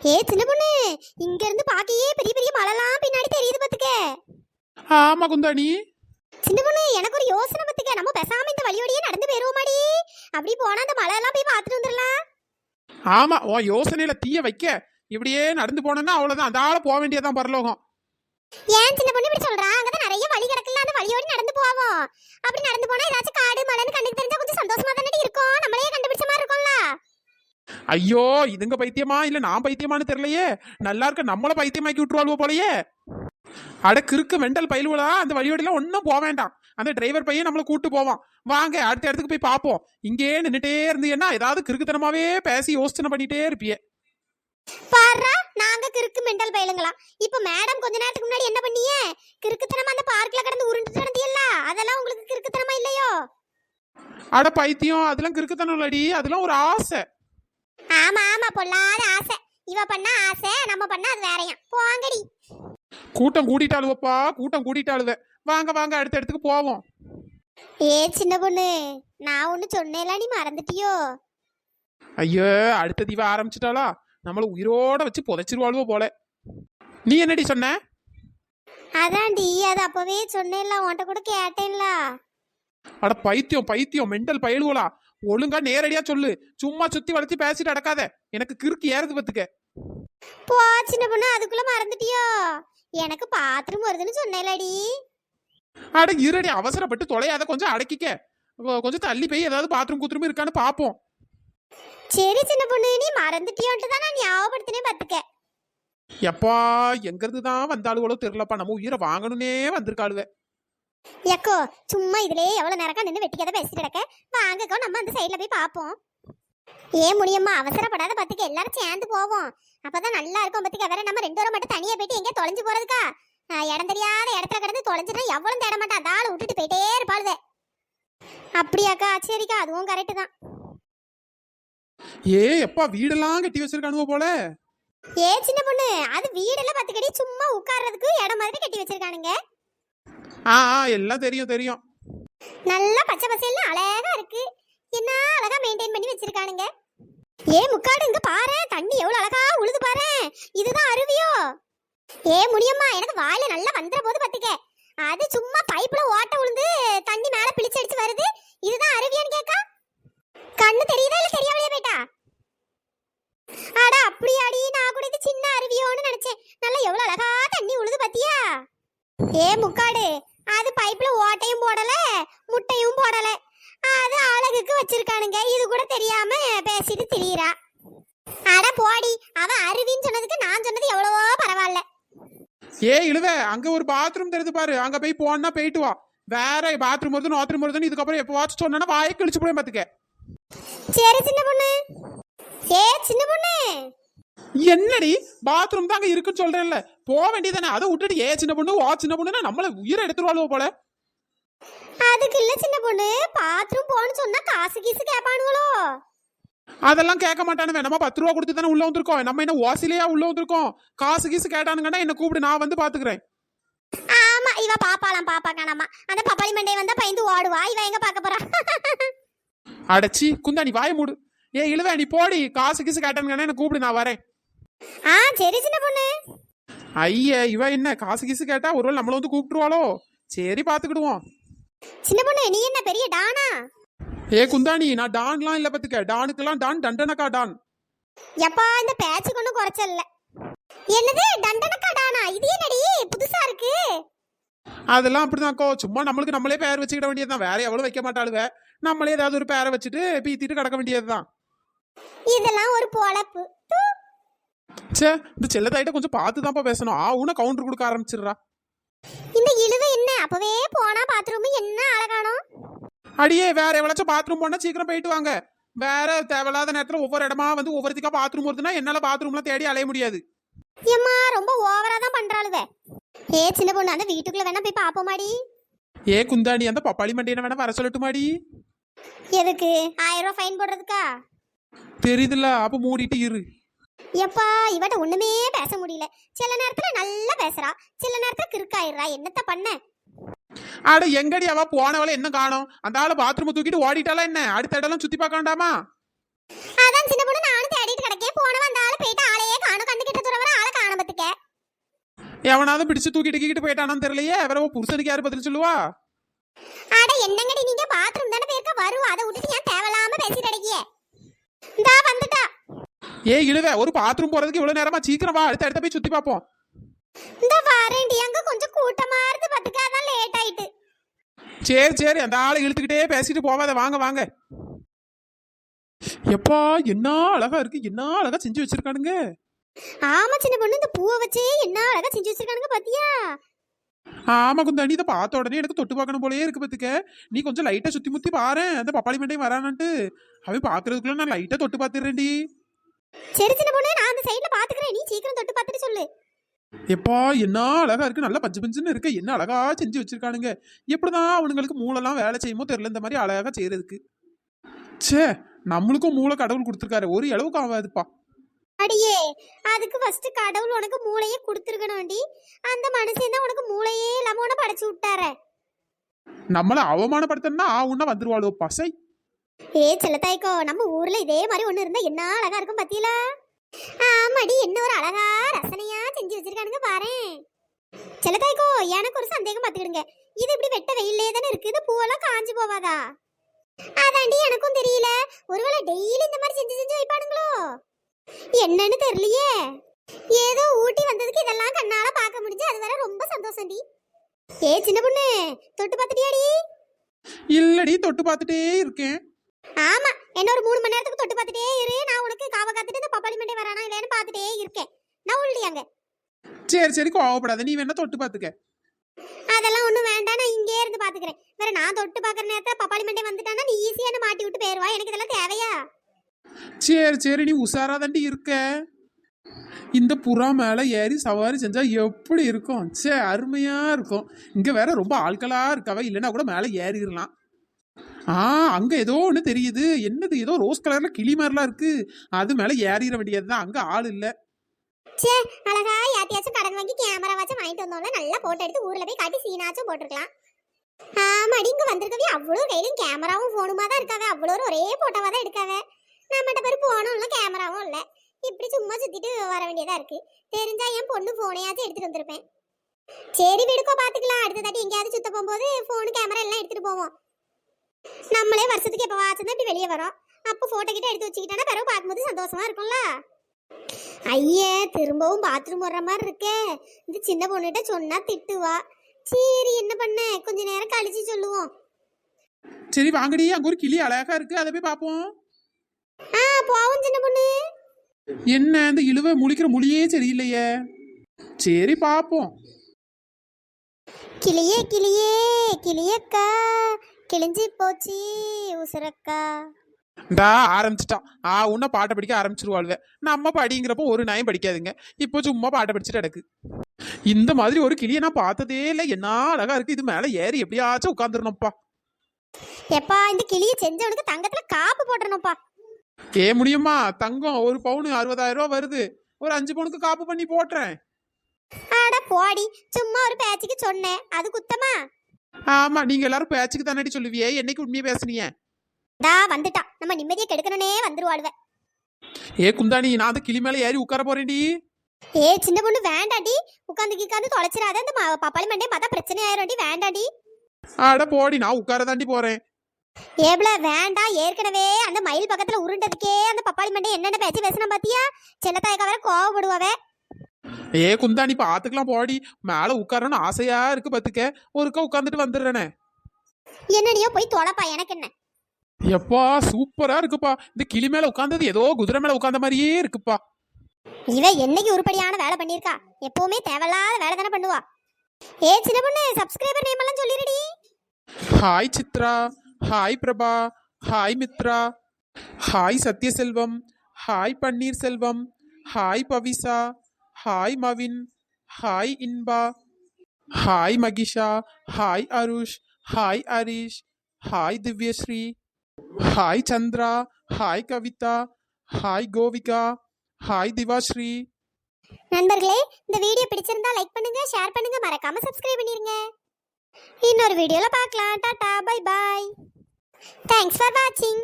சின்ன பொண்ணு, இங்க இருந்து பாக்கையே பெரிய பெரிய மலைலாம் பின்னாடி தெரியுது பாத்துக்க. ஆமா குந்தாணி. சின்ன பொண்ணு, எனக்கு ஒரு யோசனை பாத்துக்க. நம்ம பேசாம இந்த வழியோடயே நடந்து போயிருவோமாடி? அப்படி போனா அந்த மலை எல்லாம் போய் பாத்துட்டு வந்துடலாம். ஆமா, உன் யோசனையில தீய வைக்க இப்படியே நடந்து போனோம்னா அவ்வளவுதான், அதால போக வேண்டியதான் பரலோகம். ஏன் சின்ன பொண்ணு இப்படி சொல்றா? அங்கதான் நிறைய வழி கிடக்குல்ல, அந்த வழியோடி நடந்து போவோம். அப்படி நடந்து போனா ஏதாச்சும் காடு மலைன்னு கண்ணுக்கு தெரிஞ்சா கொஞ்சம் சந்தோஷமா தானே இருக்கும். நம்மளே கண்டுபிடிச்ச மாதிரி இருக்கும்ல. ஐயோ, இதுங்க பைத்தியமா இல்ல நான் பைத்தியமானு தெரியலையே. நல்லா இருக்க நம்மள பைத்தியமாக்கி விட்டுருவாளுவோ போலயே. அடக்கு மெண்டல் பயிலுவலா, அந்த வழியோடலாம் ஒன்னும் போக வேண்டாம். அந்த டிரைவர் பையன் நம்மள கூட்டு போவான். வாங்க அடுத்த இடத்துக்கு போய் பாப்போம். இங்கே நின்னுட்டே இருந்தீங்கன்னா ஏதாவது கிறுக்குத்தனமாவே பேசி யோசனை பண்ணிட்டே இருப்பியே. பாரா, நாங்க கிறுக்கு மெண்டல் பயிலுங்களா? இப்ப மேடம் கொஞ்ச நேரத்துக்கு முன்னாடி என்ன பண்ணியே? கிறுக்குத்தனமா அந்த பார்க்ல கடந்து உருண்டு நடந்தியல்ல, அதெல்லாம் உங்களுக்கு கிறுக்குத்தனமா இல்லையோ? அட பைத்தியம், அதெல்லாம் கிறுக்குத்தனம் இல்லடி, அதெல்லாம் ஒரு ஆசை. ஆமா ஆமா, பொல்லாத ஆசை. இவ பண்ண ஆசை, நம்ம பண்ண அது வேறையா. போங்கடி. கூட்டம் கூட்டிட்டாளுவப்பா, கூட்டம் கூட்டிட்டாளுவ. வாங்க வாங்க அடுத்த இடத்துக்கு போவோம். சின்ன பொண்ணு, நான் ஒண்ணு சொன்னேல, நீ மறந்துட்டியோ? ஐயோ, அடுத்த தீவ ஆரம்பிச்சிட்டாளா? நம்மள உயிரோட வச்சு புதைச்சிருவாளுவோ போல. நீ என்னடி சொன்ன? அதான்டி, அது அப்பவே சொன்னேன்ல, உன்கிட்ட கூட கேட்டேன்ல. அட பைத்தியம் பைத்தியம் மெண்டல் பயிலுவலா, ஒழுங்கா நேரடியா சொல்லு. சும்மா சுத்தி வளைச்சு பேசிட்டு அடக்காத, எனக்கு கிறுக்கு ஏறது பத்துக்க. போ சின்ன பொண்ணு, அதுக்குள்ள மறந்துட்டியோ? எனக்கு பாத்ரூம் வருதுன்னு சொன்னேலடி. அட இருடி, அவசரப்பட்டு தொலையாத, கொஞ்சம் அடக்கிக்க. கொஞ்சம் தள்ளி போய் ஏதாவது பாத்ரூம் கூத்ரூம் இருக்கான்னு பாப்போம். சரி சின்ன பொண்ணு, நீ மறந்துட்டியோன்ட்டு தான் நான் ஞாபகப்படுத்தினே பாத்துக்க. எப்பா, எங்க இருந்து தான் வந்தாளுகளோ தெரியலப்பா, நம்ம உயிரை வாங்கணும்னே வந்திருக்காளுவ. எக்கோ, சும்மா இதுலயே எவ்வளவு நேரக்கா நின்று வெட்டிக்கதை பேசிட்டு கிடக்க. வாங்கக்கோ, நம்ம அந்த சைட்ல போய் பாப்போம். முடியுமா? அவசரப்படாத பாத்துக்க, எல்லாரும் சேர்ந்து போவோம். அப்பதான் நல்லா இருக்கும் பாத்துக்க. வேற நம்ம 2 பேரும் மட்டும் தனியா போயிட்டு எங்கே தொலைஞ்சு போறதுக்கா? இடம் தெரியாத இடத்துல கிடந்து தொலைஞ்சுனா எவ்வளவு தேட மாட்டா, அதால விட்டுட்டு போயிட்டே இருப்பாளுவ. அப்படியாக்கா? சரிக்கா, அதுவும் கரெக்டு தான். எப்பா, வீடெல்லாம் கட்டி வச்சிருக்கானுவோ போல. சின்ன பொண்ணு, அது வீடெல்லாம் பத்துக்கடி, சும்மா உட்கார்றதுக்கு இடம் மாதிரி கட்டி வச்சிருக்கானுங்க. எல்லாம் தெரியும் தெரியும். நல்லா பச்சை பசேல்னு அழகா இருக்கு. என்ன அழகா மெயின்டைன் பண்ணி வச்சிருக்கானுங்க. முக்காடு, இங்க பாரு, தண்ணி எவ்வளவு அழகா உழுது பாரு. இதுதான் அருவியோ? முடியுமா? எனக்கு வாயில நல்லா வந்துற போது பத்துக்க. அது சும்மா பைப்ல ஓட்ட உழுந்து தண்ணி மேல பிளிச்சு அடிச்சு வருது. இதுதான் அருவியான்னு கேக்கா? கண்ணு தெரியுதா இல்ல தெரியாமலே போயிட்டா? அட அப்படியாடி, நான் கூட இது சின்ன அருவியோன்னு நினைச்சேன். நல்லா எவ்வளவு அழகா தண்ணி உழுது பாத்தியா? முக்காடு, அது பைப்ல ஓட்டையும் போடல முட்டையும் போடல, அது அழகுக்கு வச்சிருக்கானுங்க. இது கூட தெரியாம பேசிட்டு திரியறா. அட போடி, அவ அருவின்னு சொன்னதுக்கு நான் சொன்னது எவ்வளவோ பரவாயில்ல. இழுவ, அங்க ஒரு பாத்ரூம் தெரியுது பாரு, அங்க போய் போனா போயிட்டு வா. வேற பாத்ரூம் வருது பாத்ரூம் வருதுன்னு இதுக்கப்புறம் எப்போ வாட்ச் சொன்னா வாயை கழிச்சு போய் பாத்துக்க. சரி சின்ன பொண்ணு. சின்ன பொண்ணு, என்னடி பாத்ரூம் தாங்க இருக்குன்னு சொல்றேன்ல, போக வேண்டியதானே. அதை விட்டுட்டு சின்ன பொண்ணு சின்ன பொண்ணுன்னா நம்மள உயிரை எடுத்துருவாளுவோ போல. அதுக்கு இல்ல சின்ன பொண்ணு, பாத்ரூம் போன்னு சொன்னா காசு கீசு கேட்பானுங்களோ? அதெல்லாம் கேட்க மாட்டானுவே, நம்ம 10 ரூபா கொடுத்து தானே உள்ள வந்திருக்கோம். நம்ம என்ன ஓசிலையா உள்ள வந்திருக்கோம்? காசு கீசு கேட்டானுங்கன்னா என்ன கூப்பிடு, நான் வந்து பாத்துக்கிறேன். ஆமா, இவ பாப்பாலாம் பாப்பாக்கானாமா. அந்த பப்பாளி மண்டை வந்தா பயந்து ஓடுவா. இவ எங்க பாக்க போறா? அடச்சி குந்தாணி, வாய மூடு. இழுவ, நீ போடி. காசு கீசு கேட்டானுங்கன்னா என்ன கூப்பிடு, நான் வரேன். சரி சின்ன பொண்ணு. இவ என்ன காசு கீசு கேட்டா ஒருவேளை நம்மள வந்து கூப்பிட்டுருவாளோ? சரி பாத்துக்கிடுவோம். சின்ன பொண்ணு, நீ என்ன பெரிய டானா? குந்தாணி, நான் டான்லாம் இல்ல பாத்துக்க. டானுக்கெல்லாம் டான், தண்டனக்கா டான். எப்பா, இந்த பேச்சுக்கு ஒன்றும் குறைச்சல்ல. என்னது தண்டனக்கா டானா? இது என்னடி புதுசா இருக்கு? அதெல்லாம் அப்படிதான்க்கோ, சும்மா நம்மளுக்கு நம்மளே பேர் வச்சுக்கிட வேண்டியதுதான். வேற எவ்வளவு வைக்க மாட்டாளுவ. நம்மளே ஏதாவது ஒரு பேரை வச்சுட்டு பீத்திட்டு கிடக்க வேண்டியதுதான். இதெல்லாம் ஒரு பொழப்பு. இந்த செல்லத்தாயிட்ட கொஞ்சம் பார்த்துதான்ப்பா பேசணும். உன கவுண்டர் கொடுக்க ஆரம்பிச்சிடுறா. இந்த இழுவ என்ன அப்பவே போனா பாத்ரூம் என்ன அழகானோ? அடியே, வேற எவ்வளோச்சும் பாத்ரூம் போனா சீக்கிரம் போயிட்டு வாங்க. வேற தேவையில்லாத நேரத்துல ஒவ்வொரு இடமா வந்து ஒவ்வொருத்திக்கா பாத்ரூம் வருதுன்னா என்னால பாத்ரூம்லாம் தேடி அலைய முடியாது. ஏம்மா, ரொம்ப ஓவரா தான் பண்றாளுவே. சின்ன பொண்ணு, அந்த வீட்டுக்குள்ள வேணா போய் பாப்போமாடி? குந்தாணி, அந்த பப்பாளி மண்டையனை வேணா வர சொல்லட்டுமாடி? எதுக்கு? 1000 ரூபாய் ஃபைன் போடுறதுக்கா? தெரியுதுல்ல, அப்ப மூடிட்டு இரு. எப்பா, இவட்ட ஒண்ணுமே பேச முடியல. சில நேரத்துல நல்லா பேசுறா, சில நேரத்துல கிறுக்காயிடுறா. என்னத்த பண்ண? அட எங்கடி அவ போனவள என்ன காணோம்? அந்த ஆளு பாத்ரூம் தூக்கிட்டு ஓடிட்டாளா என்ன? அடுத்த இடம்லாம் சுத்தி பார்க்க வேண்டாமா? அதான் சின்ன பொண்ணு, நானும் தேடிட்டு கிடக்கேன். போனவ அந்த ஆளு போயிட்டு ஆளையே காணோம். எவனாவது பிடிச்சு தூக்கிட்டு போயிட்டானான்னு தெரியலையே. வேற புருஷனுக்கு யாரு பதில் சொல்லுவா? அட என்னங்கடி நீங்க பாத்ரூம் தானே போயிருக்க, வரும் அதை விட்டுட்டு ஏன் தேவையில்லாம பேசிட்டு அடக்கியே. இந்தா வந்துட்டா. இழுவ, ஒரு பாத்ரூம் போறதுக்கு இவ்வளவு நேரமா? சீக்கிரம் வா, அடுத்த போய் சுத்தி பார்ப்போம். இந்த வாரேண்டி, அங்க கொஞ்சம் கூட்டமா இருந்து பத்துக்கு, அதான் லேட் ஆயிட்டு. சரி அந்த ஆளை இழுத்துக்கிட்டே பேசிட்டு போவாத, வாங்க வாங்க. எப்பா என்ன அழகா இருக்கு, என்ன அழகா செஞ்சு வச்சிருக்கானுங்க. ஆமா சின்ன பொண்ணு, இந்த பூவை வச்சு என்ன அழகா செஞ்சு வச்சிருக்கானுங்க பாத்தியா? ஆமா குந்தாணி, இதை பார்த்த உடனே எனக்கு தொட்டு பார்க்கணும் போலயே இருக்கு பத்துக்க. நீ கொஞ்சம் லைட்டா சுத்தி முத்தி பாரு, அந்த பப்பாளி மண்டையும் வரானான்ட்டு. அவன் பாக்குறதுக்குள்ள நான் லைட்டா தொட்டு பாத்துறேன்டி. சரி சின்ன பொண்ணு, நான் அந்த சைடுல பாத்துக்கிறேன், நீ சீக்கிரம் தொட்டு பார்த்துட்டு சொல்லு. எப்பா என்ன அழகா இருக்கு, நல்லா பஞ்சு பஞ்சுன்னு இருக்கு. என்ன அழகா செஞ்சு வச்சிருக்கானுங்க. எப்படிதான் அவனுங்களுக்கு மூளைலாம் வேலை செய்யுமோ தெரியல, இந்த மாதிரி அழகா செய்யறதுக்கு. சே, நம்மளுக்கும் மூளை கடவுள் கொடுத்துருக்காரு, ஒரு அளவுக்கு ஆகாதுப்பா. அடியே, அதுக்கு ஃபர்ஸ்ட் கடவுள் உனக்கு மூளையே கொடுத்துருக்கணும்டி. அந்த மனுஷன் தான் உனக்கு மூளையே இல்லாம உன படைச்சு விட்டாரே. நம்மள அவமானப்படுத்தணும்னா உன்ன வந்துருவாளோ பசை. செல்லத்தாய்க்கோ, நம்ம ஊர்ல இதே மாதிரி ஒண்ணு இருந்தா என்ன அழகா இருக்கும் பாத்தீங்களா? ஆமாடி, என்ன ஒரு அழகா ரசனையா செஞ்சு வச்சிருக்கானுங்க பாரு. செல்லத்தாய்க்கோ, எனக்கு ஒரு சந்தேகம் பாத்துக்கிடுங்க. இது இப்படி வெட்ட வெயிலே தானே இருக்கு, இந்த பூவெல்லாம் காஞ்சு போவாதா? அதாண்டி எனக்கும் தெரியல, ஒருவேளை டெய்லி இந்த மாதிரி செஞ்சு செஞ்சு வைப்பானுங்களோ என்னன்னு தெரியலையே. ஏதோ ஊட்டி வந்ததுக்கு இதெல்லாம் கண்ணால பார்க்க முடிஞ்சு, அது வேற ரொம்ப சந்தோஷம்டி. சின்ன பொண்ணு, தொட்டு பார்த்துட்டியாடி? இல்லடி, தொட்டு பார்த்துட்டே இருக்கேன். ஆமா, என்ன ஒரு 3 மணி நேரத்துக்கு தொட்டு பார்த்துட்டே இரு, நான் உனக்கு காவ காத்துட்டு இந்த பப்பாளி மண்டை வரானா இல்லைன்னு பார்த்துட்டே இருக்கேன். நான் உள்ளியாங்க. சரி கோவப்படாத, நீ வேணா தொட்டு பார்த்துக்க. அதெல்லாம் ஒண்ணும் வேண்டாம், நான் இங்கே இருந்து பாத்துக்கிறேன். வேற நான் தொட்டு பாக்குற நேரத்துல பப்பாளி மண்டை வந்துட்டானா நீ ஈஸியான மாட்டி விட்டு போயிருவா. எனக்கு இதெல்லாம் தேவையா? சரி நீ உஷாராதாண்டி இருக்க. இந்த புறா மேல ஏறி சவாரி செஞ்சா எப்படி இருக்கும்? அருமையா இருக்கும். இங்க வேற ரொம்ப ஆட்களா இருக்கவ, இல்லைன்னா கூட மேல ஏறிடலாம். அங்க ஏதோ ஒண்ணு தெரியுது, என்னது? ஏதோ ரோஸ் கலர்ல கிளி மாதிரிலாம் இருக்கு, அது மேல ஏறிட வேண்டியதுதான். அங்க ஆள் இல்ல. அழகா யாத்தியாச்சும் கடன் வாங்கி கேமரா வாச்சும் வாங்கிட்டு வந்தோம்ல, நல்லா போட்டோ எடுத்து ஊர்ல போய் காட்டி சீனாச்சும் போட்டுருக்கலாம். ஆமாடி, இங்க வந்திருக்கவே அவ்வளோ கையிலும் கேமராவும் போனுமா தான் இருக்காவ, அவ்வளோ ஒரே போட்டோவா தான் எடுக்காவ. நம்மகிட்ட பேர் போனும் இல்லை கேமராவும் இல்லை, இப்படி சும்மா சுத்திட்டு வர வேண்டியதா இருக்கு. தெரிஞ்சா என் பொண்ணு போனையாச்சும் எடுத்துட்டு வந்திருப்பேன். சரி விடுக்கோ, பாத்துக்கலாம். அடுத்த தாட்டி எங்கேயாவது சுத்த போகும்போது போனு கேமரா எல்லாம் எடுத்துட்டு போவோம். நம்மளே வருஷத்துக்கு எப்ப வாட்சம் இப்படி வெளியே வரோம், அப்போ போட்டோ கிட்ட எடுத்து வச்சுக்கிட்டா பிறகு பார்க்கும்போது சந்தோஷமா இருக்கும்ல. ஐயே, திரும்பவும் பாத்ரூம் போடுற மாதிரி இருக்கே. இந்த சின்ன பொண்ணுகிட்ட சொன்னா திட்டுவா. சரி என்ன பண்ண, கொஞ்ச நேரம் கழிச்சு சொல்லுவோம். சரி வாங்கடி, அங்க ஒரு கிளி அழகா இருக்கு, அதை போய் பாப்போம். போவோம் சின்ன பொண்ணு. என்ன இந்த இழுவ முழிக்கிற மொழியே சரியில்லையே. சரி பாப்போம். கிளியே கிளியே கிளியக்கா, கிழிஞ்சி போச்சு உசுரக்கா. இந்தா ஆரம்பிச்சிட்டான். உன்ன பாட்டை படிக்க ஆரம்பிச்சிருவாள்வ. நம்ம படிங்கிறப்போ ஒரு நாயும் படிக்காதுங்க, இப்போ சும்மா பாட்டை படிச்சுட்டு கிடக்கு. இந்த மாதிரி ஒரு கிளியை நான் பார்த்ததே இல்லை. என்ன அழகா இருக்கு, இது மேல ஏறி எப்படியாச்சும் உட்காந்துருணும்ப்பா. எப்பா, இந்த கிளியை செஞ்சவனுக்கு தங்கத்துல காப்பு போட்டுறணும்ப்பா. முடியுமா? தங்கம் 1 பவுன் 60,000 ரூபா வருது, ஒரு 5 பவுனுக்கு காப்பு பண்ணி போட்டுறேன். அட போடி, சும்மா ஒரு பேச்சுக்கு சொன்னேன், அது குத்தமா? ஆமா, நீங்க எல்லாரும் பேச்சுக்கு தானடி சொல்லுவியே, என்னைக்கு உண்மையை பேசுனீங்க? வந்துட்டா, நம்ம நிம்மதியை கெடுக்கணும்னே வந்துருவாளுவ. குந்தாணி, நான் அந்த கிளி மேல ஏறி உட்கார போறேன்டி. சின்ன பொண்ணு வேண்டாடி, உட்காந்து தொலைச்சிடாத. அந்த பப்பாளி மண்டையை பார்த்தா பிரச்சனை ஆயிரும்டி, வேண்டாடி. அட போடி, நான் உட்காரதாண்டி போறேன். ஏப்ல வேண்டாம், ஏற்கனவே அந்த மயில் பக்கத்துல உருண்டதுக்கே அந்த பப்பாளி மண்டை என்னென்ன பேச்சு பேசினா பாத்தியா? செல்லத்தாயக்கா வேற கோவப்படுவாவே. குந்தாணி பாத்துக்கலாம் போடி, மேல உட்காரணும்னு ஆசையா இருக்கு பத்துக்க, ஒருக்கா உட்காந்துட்டு வந்துடுறேனே. என்னடியோ போய் தொலைப்பா, எனக்கு என்ன. எப்பா சூப்பரா இருக்குப்பா, இந்த கிளி மேல உட்கார்ந்தது ஏதோ குதிரை மேல உட்கார்ந்த மாதிரியே இருக்குப்பா. இவ என்னைக்கு உருப்படியான வேலை பண்ணிருக்கா? எப்பவுமே தேவையில்லாத வேலை தானே பண்ணுவா. சின்ன பொண்ணு, சப்ஸ்கிரைபர் நேம் எல்லாம் சொல்லிருடி. Hi Chitra, hi Prabha, hi Mitra, hi Sathyaselvam, hi Panneer Selvam, hi Pavisha, hi Mavin, hi Inba, hi Mahisha, hi Arush, hi Arish, hi Divyasri, hi Chandra, hi Kavitha, hi Kovika, hi Divasri. நண்பர்களே, இந்த வீடியோ பிடிச்சிருந்தா லைக் பண்ணுங்க, ஷேர் பண்ணுங்க, மறக்காம சப்ஸ்கிரைப் பண்ணிருங்க. இன்னொரு வீடியோல பார்க்கலாம். டாடா, பை பை. தேங்க்ஸ் ஃபார் வாட்சிங்.